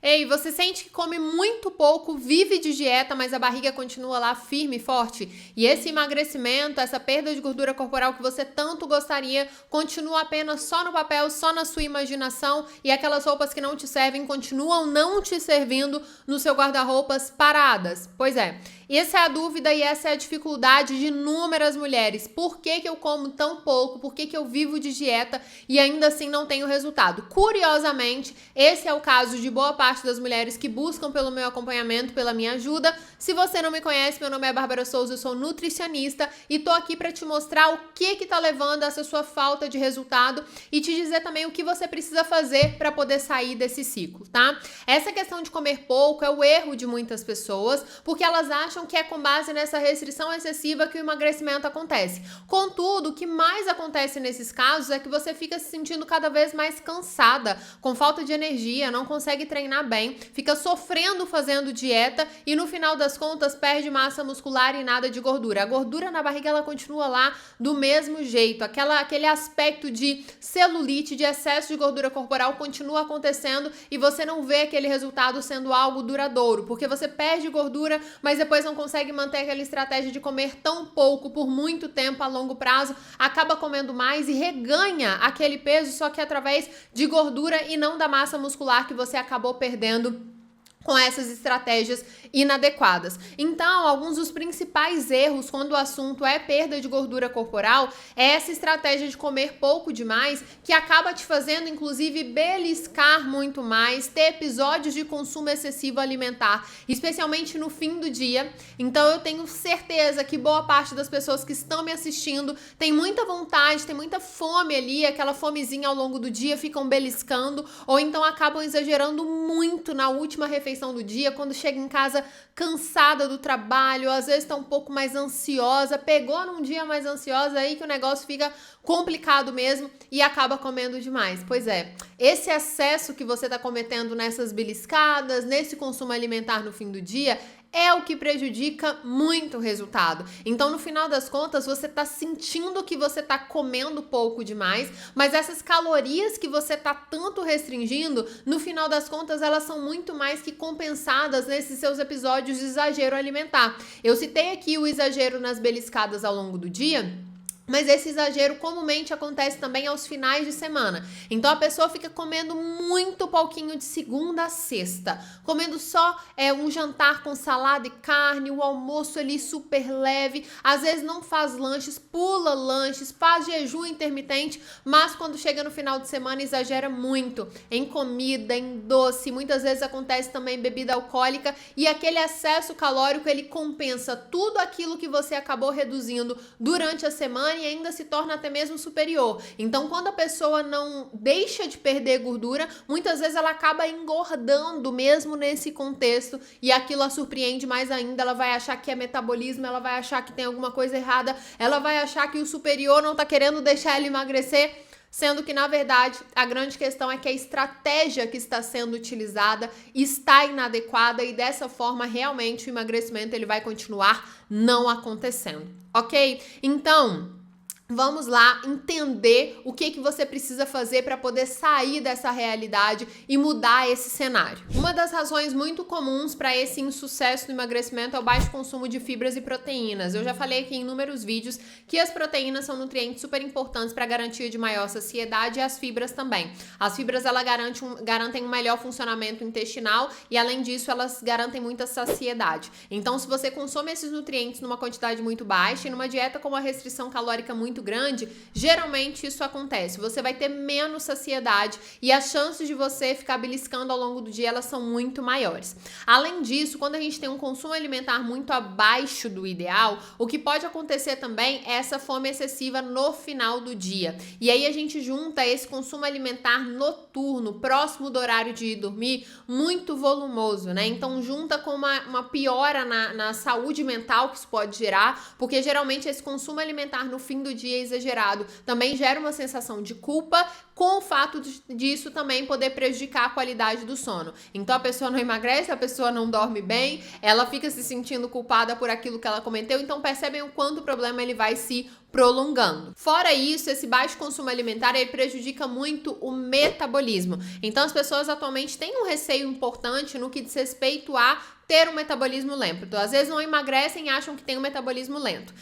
Ei, você sente que come muito pouco, vive de dieta, mas a barriga continua lá firme e forte? E esse emagrecimento, essa perda de gordura corporal que você tanto gostaria, continua apenas só no papel, só na sua imaginação, e aquelas roupas que não te servem continuam não te servindo no seu guarda-roupas paradas? Pois é. Essa é a dúvida e essa é a dificuldade de inúmeras mulheres. Por que eu como tão pouco? Por que eu vivo de dieta e ainda assim não tenho resultado? Curiosamente, esse é o caso de boa parte das mulheres que buscam pelo meu acompanhamento, pela minha ajuda. Se você não me conhece, meu nome é Bárbara Souza, eu sou nutricionista e tô aqui para te mostrar o que tá levando a essa sua falta de resultado e te dizer também o que você precisa fazer para poder sair desse ciclo, tá? Essa questão de comer pouco é o erro de muitas pessoas, porque elas acham que é com base nessa restrição excessiva que o emagrecimento acontece. Contudo, o que mais acontece nesses casos é que você fica se sentindo cada vez mais cansada, com falta de energia, não consegue treinar bem, fica sofrendo fazendo dieta e no final das contas perde massa muscular e nada de gordura. A gordura na barriga ela continua lá do mesmo jeito, aquele aspecto de celulite, de excesso de gordura corporal continua acontecendo e você não vê aquele resultado sendo algo duradouro, porque você perde gordura, mas depois não consegue manter aquela estratégia de comer tão pouco por muito tempo a longo prazo, acaba comendo mais e reganha aquele peso, só que através de gordura e não da massa muscular que você acabou perdendo com essas estratégias inadequadas. Então, alguns dos principais erros quando o assunto é perda de gordura corporal é essa estratégia de comer pouco demais, que acaba te fazendo, inclusive, beliscar muito mais, ter episódios de consumo excessivo alimentar, especialmente no fim do dia. Então, eu tenho certeza que boa parte das pessoas que estão me assistindo tem muita vontade, tem muita fome ali, aquela fomezinha ao longo do dia, ficam beliscando, ou então acabam exagerando muito na última refeição do dia, quando chega em casa cansada do trabalho, às vezes tá um pouco mais ansiosa, pegou num dia mais ansiosa aí que o negócio fica complicado mesmo e acaba comendo demais. Pois é, esse excesso que você tá cometendo nessas beliscadas, nesse consumo alimentar no fim do dia, é o que prejudica muito o resultado. Então, no final das contas, você tá sentindo que você tá comendo pouco demais, mas essas calorias que você tá tanto restringindo, no final das contas, elas são muito mais que compensadas nesses seus episódios de exagero alimentar. Eu citei aqui o exagero nas beliscadas ao longo do dia, mas esse exagero comumente acontece também aos finais de semana. Então a pessoa fica comendo muito pouquinho de segunda a sexta, comendo só um jantar com salada e carne, o almoço ali super leve, às vezes não faz lanches, pula lanches, faz jejum intermitente, mas quando chega no final de semana exagera muito em comida, em doce, muitas vezes acontece também bebida alcoólica e aquele excesso calórico ele compensa tudo aquilo que você acabou reduzindo durante a semana e ainda se torna até mesmo superior. Então, quando a pessoa não deixa de perder gordura, muitas vezes ela acaba engordando mesmo nesse contexto e aquilo a surpreende mais ainda. Ela vai achar que é metabolismo, ela vai achar que tem alguma coisa errada, ela vai achar que o superior não tá querendo deixar ela emagrecer, sendo que, na verdade, a grande questão é que a estratégia que está sendo utilizada está inadequada e dessa forma, realmente, o emagrecimento ele vai continuar não acontecendo, ok? Então, vamos lá entender o que você precisa fazer para poder sair dessa realidade e mudar esse cenário. Uma das razões muito comuns para esse insucesso no emagrecimento é o baixo consumo de fibras e proteínas. Eu já falei aqui em inúmeros vídeos que as proteínas são nutrientes super importantes para a garantia de maior saciedade e as fibras também. As fibras elas garantem um melhor funcionamento intestinal e além disso elas garantem muita saciedade. Então se você consome esses nutrientes numa quantidade muito baixa e numa dieta com uma restrição calórica muito grande, geralmente isso acontece. Você vai ter menos saciedade e as chances de você ficar beliscando ao longo do dia elas são muito maiores. Além disso, quando a gente tem um consumo alimentar muito abaixo do ideal, o que pode acontecer também é essa fome excessiva no final do dia. E aí a gente junta esse consumo alimentar noturno, próximo do horário de ir dormir, muito volumoso, né? Então junta com uma piora na saúde mental que isso pode gerar, porque geralmente esse consumo alimentar no fim do dia exagerado também gera uma sensação de culpa, com o fato disso também poder prejudicar a qualidade do sono. Então a pessoa não emagrece, a pessoa não dorme bem, ela fica se sentindo culpada por aquilo que ela cometeu, então percebem o quanto o problema ele vai se prolongando. Fora isso, esse baixo consumo alimentar ele prejudica muito o metabolismo. Então as pessoas atualmente têm um receio importante no que diz respeito a ter um metabolismo lento. Então, às vezes não emagrecem e acham que tem um metabolismo lento.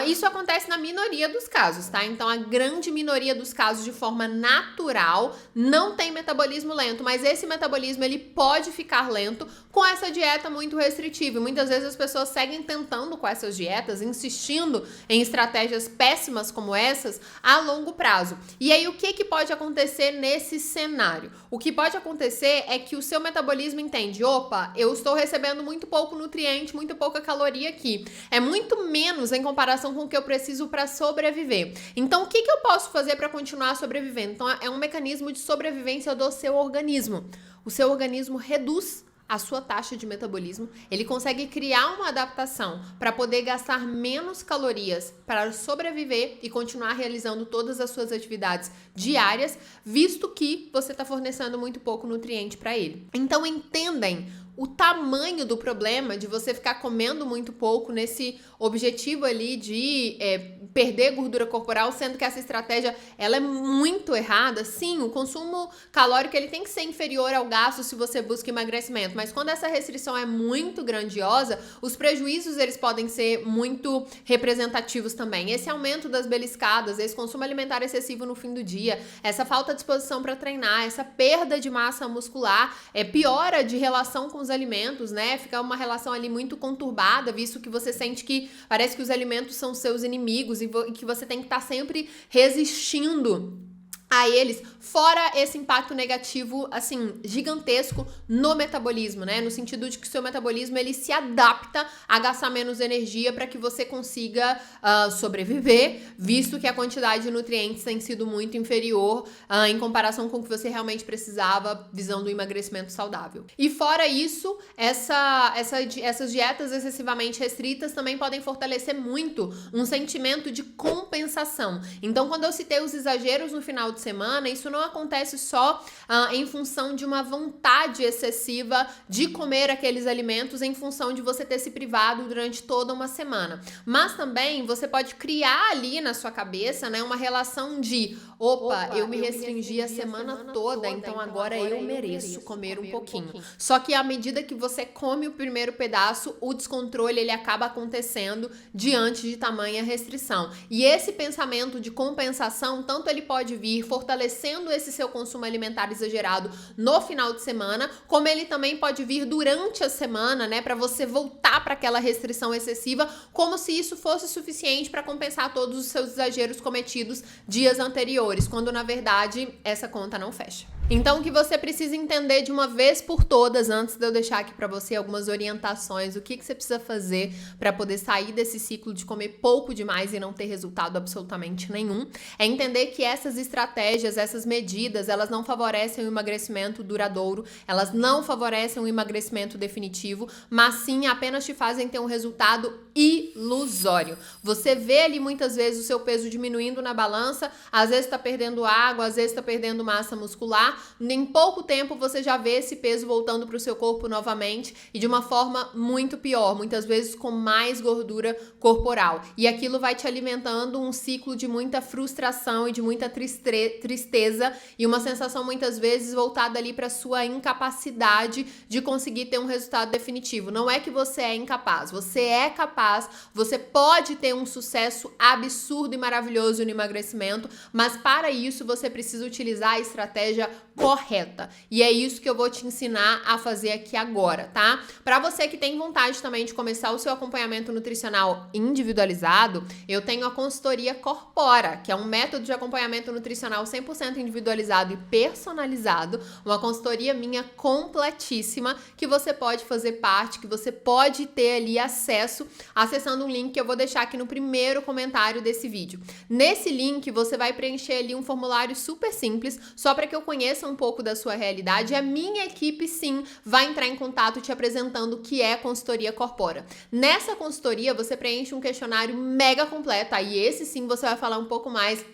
Isso acontece na minoria dos casos, tá? Então, a grande minoria dos casos, de forma natural, não tem metabolismo lento, mas esse metabolismo, ele pode ficar lento com essa dieta muito restritiva. E muitas vezes as pessoas seguem tentando com essas dietas, insistindo em estratégias péssimas como essas a longo prazo. E aí, o que pode acontecer nesse cenário? O que pode acontecer é que o seu metabolismo entende, opa, eu estou recebendo muito pouco nutriente, muito pouca caloria aqui. É muito menos em comparação com o que eu preciso para sobreviver. Então, o que eu posso fazer para continuar sobrevivendo? Então, é um mecanismo de sobrevivência do seu organismo. O seu organismo reduz a sua taxa de metabolismo, ele consegue criar uma adaptação para poder gastar menos calorias para sobreviver e continuar realizando todas as suas atividades diárias, visto que você está fornecendo muito pouco nutriente para ele. Então entendem o tamanho do problema de você ficar comendo muito pouco nesse objetivo ali de perder gordura corporal, sendo que essa estratégia ela é muito errada. Sim, o consumo calórico ele tem que ser inferior ao gasto se você busca emagrecimento, mas quando essa restrição é muito grandiosa, os prejuízos eles podem ser muito representativos também. Esse aumento das beliscadas, esse consumo alimentar excessivo no fim do dia, essa falta de disposição para treinar, essa perda de massa muscular, piora de relação com os alimentos, né? Fica uma relação ali muito conturbada, visto que você sente que parece que os alimentos são seus inimigos e que você tem que estar sempre resistindo a eles, fora esse impacto negativo, assim, gigantesco no metabolismo, né? No sentido de que o seu metabolismo, ele se adapta a gastar menos energia para que você consiga sobreviver, visto que a quantidade de nutrientes tem sido muito inferior em comparação com o que você realmente precisava, visando o emagrecimento saudável. E fora isso, essas dietas excessivamente restritas também podem fortalecer muito um sentimento de compensação. Então, quando eu citei os exageros no final de semana, isso não acontece só em função de uma vontade excessiva de comer aqueles alimentos em função de você ter se privado durante toda uma semana. Mas também você pode criar ali na sua cabeça, né, uma relação de opa, eu me restringi a semana toda, então agora eu mereço comer um pouquinho. Só que à medida que você come o primeiro pedaço, o descontrole ele acaba acontecendo diante de tamanha restrição. E esse pensamento de compensação, tanto ele pode vir fortalecendo esse seu consumo alimentar exagerado no final de semana, como ele também pode vir durante a semana, né, para você voltar para aquela restrição excessiva, como se isso fosse suficiente para compensar todos os seus exageros cometidos dias anteriores, quando na verdade essa conta não fecha. Então, o que você precisa entender de uma vez por todas, antes de eu deixar aqui para você algumas orientações, o que você precisa fazer para poder sair desse ciclo de comer pouco demais e não ter resultado absolutamente nenhum, é entender que essas estratégias, essas medidas, elas não favorecem o emagrecimento duradouro, elas não favorecem o emagrecimento definitivo, mas sim apenas te fazem ter um resultado ilusório. Você vê ali muitas vezes o seu peso diminuindo na balança, às vezes está perdendo água, às vezes está perdendo massa muscular. Em pouco tempo você já vê esse peso voltando para o seu corpo novamente e de uma forma muito pior, muitas vezes com mais gordura corporal. E aquilo vai te alimentando um ciclo de muita frustração e de muita tristeza e uma sensação muitas vezes voltada ali para sua incapacidade de conseguir ter um resultado definitivo. Não é que você é incapaz, você é capaz, você pode ter um sucesso absurdo e maravilhoso no emagrecimento, mas para isso você precisa utilizar a estratégia correta. E é isso que eu vou te ensinar a fazer aqui agora, tá? Para você que tem vontade também de começar o seu acompanhamento nutricional individualizado, eu tenho a consultoria Corpora, que é um método de acompanhamento nutricional 100% individualizado e personalizado, uma consultoria minha completíssima que você pode fazer parte, que você pode ter ali acesso acessando um link que eu vou deixar aqui no primeiro comentário desse vídeo. Nesse link você vai preencher ali um formulário super simples, só para que eu conheça um pouco da sua realidade. A minha equipe sim vai entrar em contato te apresentando o que é a consultoria Corpora. Nessa consultoria você preenche um questionário mega completo, aí esse sim você vai falar um pouco mais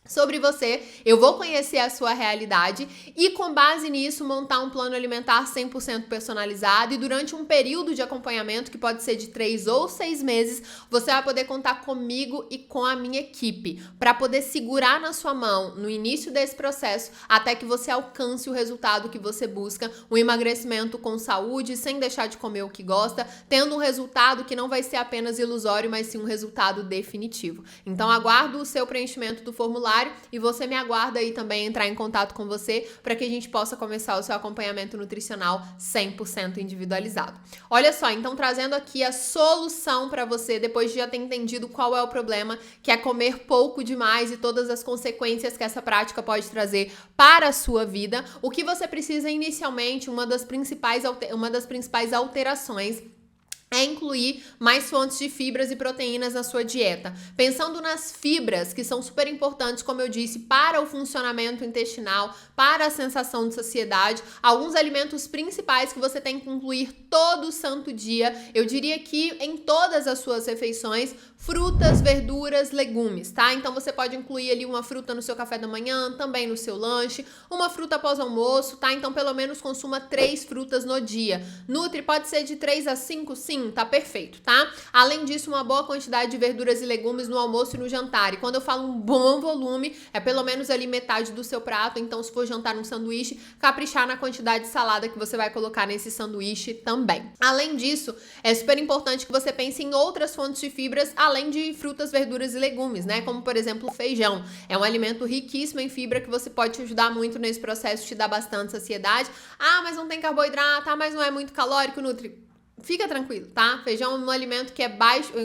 sobre você, eu vou conhecer a sua realidade e com base nisso montar um plano alimentar 100% personalizado, e durante um período de acompanhamento que pode ser de 3 ou 6 meses, você vai poder contar comigo e com a minha equipe para poder segurar na sua mão no início desse processo até que você alcance o resultado que você busca, um emagrecimento com saúde, sem deixar de comer o que gosta, tendo um resultado que não vai ser apenas ilusório, mas sim um resultado definitivo. Então aguardo o seu preenchimento do formulário e você me aguarda aí também entrar em contato com você para que a gente possa começar o seu acompanhamento nutricional 100% individualizado. Olha só, então trazendo aqui a solução para você, depois de já ter entendido qual é o problema, que é comer pouco demais e todas as consequências que essa prática pode trazer para a sua vida, o que você precisa inicialmente, uma das principais alterações é incluir mais fontes de fibras e proteínas na sua dieta. Pensando nas fibras, que são super importantes, como eu disse, para o funcionamento intestinal, para a sensação de saciedade, alguns alimentos principais que você tem que incluir todo santo dia, eu diria que em todas as suas refeições, frutas, verduras, legumes, tá? Então você pode incluir ali uma fruta no seu café da manhã, também no seu lanche, uma fruta após almoço, tá? Então pelo menos consuma 3 frutas no dia. Nutri pode ser de 3 a 5, sim, tá perfeito, tá? Além disso, uma boa quantidade de verduras e legumes no almoço e no jantar. E quando eu falo um bom volume, é pelo menos ali metade do seu prato. Então, se for jantar um sanduíche, caprichar na quantidade de salada que você vai colocar nesse sanduíche também. Além disso, é super importante que você pense em outras fontes de fibras, além de frutas, verduras e legumes, né? Como, por exemplo, o feijão. É um alimento riquíssimo em fibra que você pode te ajudar muito nesse processo, te dar bastante saciedade. Ah, mas não tem carboidrato, mas não é muito calórico, Nutri. Fica tranquilo, tá? Feijão é um alimento que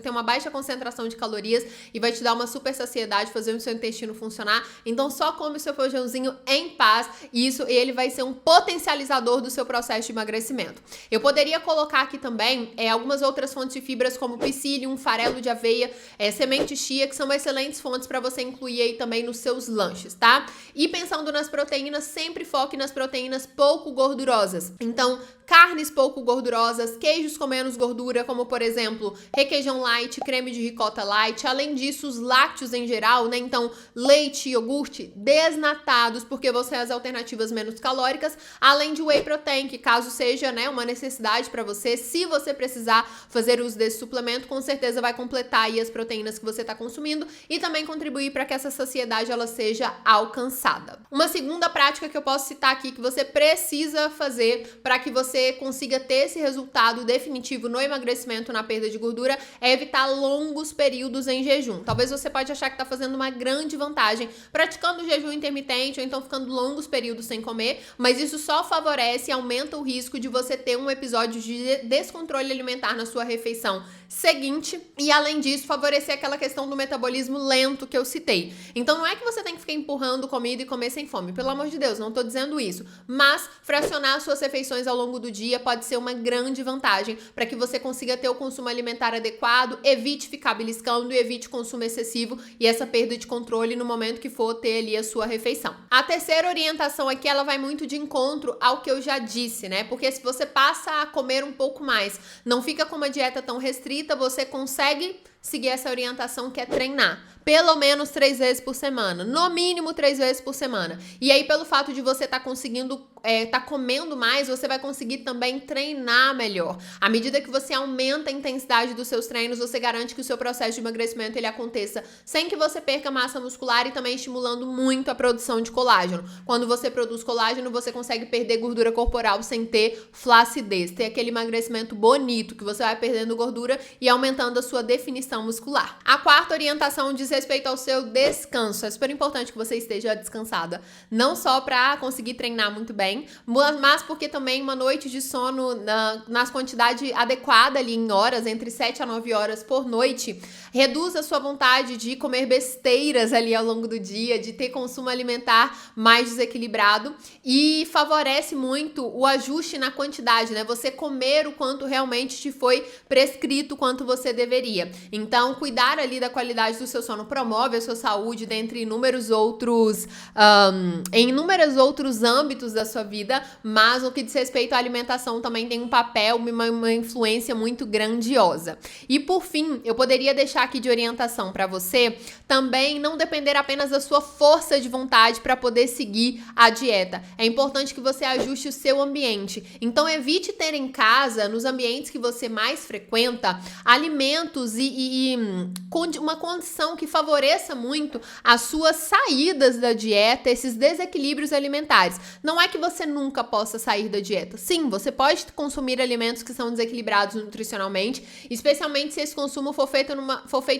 tem uma baixa concentração de calorias e vai te dar uma super saciedade, fazer o seu intestino funcionar. Então só come o seu feijãozinho em paz, e ele vai ser um potencializador do seu processo de emagrecimento. Eu poderia colocar aqui também algumas outras fontes de fibras, como psyllium, farelo de aveia, semente chia, que são excelentes fontes para você incluir aí também nos seus lanches, tá? E pensando nas proteínas, sempre foque nas proteínas pouco gordurosas. Então, carnes pouco gordurosas, queijos com menos gordura, como por exemplo, requeijão light, creme de ricota light. Além disso, os lácteos em geral, né? Então, leite e iogurte desnatados, porque vão ser as alternativas menos calóricas. Além de whey protein, que caso seja, né, uma necessidade para você, se você precisar fazer uso desse suplemento, com certeza vai completar aí as proteínas que você está consumindo e também contribuir para que essa saciedade ela seja alcançada. Uma segunda prática que eu posso citar aqui que você precisa fazer para que você consiga ter esse resultado definitivo no emagrecimento, na perda de gordura, é evitar longos períodos em jejum. Talvez você pode achar que está fazendo uma grande vantagem praticando jejum intermitente ou então ficando longos períodos sem comer, mas isso só favorece e aumenta o risco de você ter um episódio de descontrole alimentar na sua refeição seguinte, e além disso favorecer aquela questão do metabolismo lento que eu citei. Então não é que você tem que ficar empurrando comida e comer sem fome, pelo amor de Deus, não tô dizendo isso, mas fracionar as suas refeições ao longo do dia pode ser uma grande vantagem para que você consiga ter o consumo alimentar adequado, evite ficar beliscando e evite consumo excessivo e essa perda de controle no momento que for ter ali a sua refeição. A terceira orientação aqui, ela vai muito de encontro ao que eu já disse, né? Porque se você passa a comer um pouco mais, não fica com uma dieta tão restrita, você consegue seguir essa orientação que é treinar. Pelo menos 3 vezes por semana. No mínimo 3 vezes por semana. E aí, pelo fato de você estar conseguindo, tá comendo mais, você vai conseguir também treinar melhor. À medida que você aumenta a intensidade dos seus treinos, você garante que o seu processo de emagrecimento ele aconteça sem que você perca massa muscular e também estimulando muito a produção de colágeno. Quando você produz colágeno, você consegue perder gordura corporal sem ter flacidez. Ter aquele emagrecimento bonito, que você vai perdendo gordura e aumentando a sua definição muscular. A quarta orientação diz respeito ao seu descanso. É super importante que você esteja descansada, não só para conseguir treinar muito bem, mas porque também uma noite de sono nas quantidade adequada ali em horas, entre 7 a 9 horas por noite, reduz a sua vontade de comer besteiras ali ao longo do dia, de ter consumo alimentar mais desequilibrado e favorece muito o ajuste na quantidade, né? Você comer o quanto realmente te foi prescrito, quanto você deveria. Então, cuidar ali da qualidade do seu sono promove a sua saúde dentre inúmeros outros, em inúmeros outros âmbitos da sua vida, mas no que diz respeito à alimentação também tem um papel, uma influência muito grandiosa. E por fim, eu poderia deixar aqui de orientação para você também não depender apenas da sua força de vontade para poder seguir a dieta. É importante que você ajuste o seu ambiente. Então, evite ter em casa, nos ambientes que você mais frequenta, alimentos e uma condição que favoreça muito as suas saídas da dieta, esses desequilíbrios alimentares. Não é que você nunca possa sair da dieta. Sim, você pode consumir alimentos que são desequilibrados nutricionalmente, especialmente se esse consumo for feito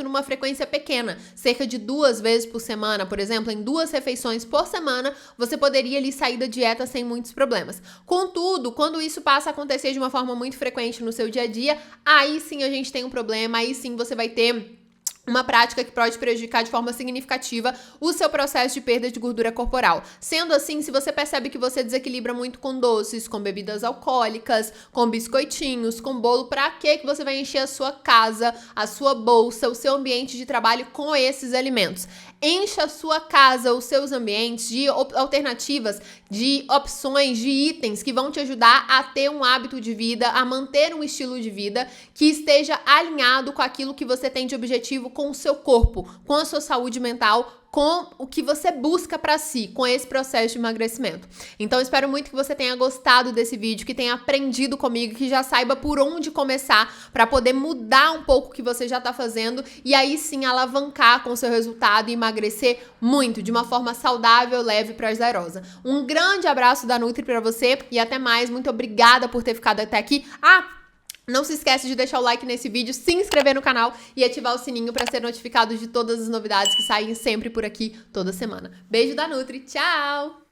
numa frequência pequena, cerca de 2 vezes por semana, por exemplo, em 2 refeições por semana, você poderia ali sair da dieta sem muitos problemas. Contudo, quando isso passa a acontecer de uma forma muito frequente no seu dia a dia, aí sim a gente tem um problema, aí sim você vai ter uma prática que pode prejudicar de forma significativa o seu processo de perda de gordura corporal. Sendo assim, se você percebe que você desequilibra muito com doces, com bebidas alcoólicas, com biscoitinhos, com bolo, pra que você vai encher a sua casa, a sua bolsa, o seu ambiente de trabalho com esses alimentos? Encha a sua casa, os seus ambientes de alternativas, de opções, de itens que vão te ajudar a ter um hábito de vida, a manter um estilo de vida que esteja alinhado com aquilo que você tem de objetivo com o seu corpo, com a sua saúde mental, com o que você busca pra si, com esse processo de emagrecimento. Então, espero muito que você tenha gostado desse vídeo, que tenha aprendido comigo, que já saiba por onde começar pra poder mudar um pouco o que você já tá fazendo e aí sim alavancar com o seu resultado e emagrecer muito, de uma forma saudável, leve e prazerosa. Um grande abraço da Nutri pra você e até mais. Muito obrigada por ter ficado até aqui. Não se esquece de deixar o like nesse vídeo, se inscrever no canal e ativar o sininho para ser notificado de todas as novidades que saem sempre por aqui toda semana. Beijo da Nutri, tchau!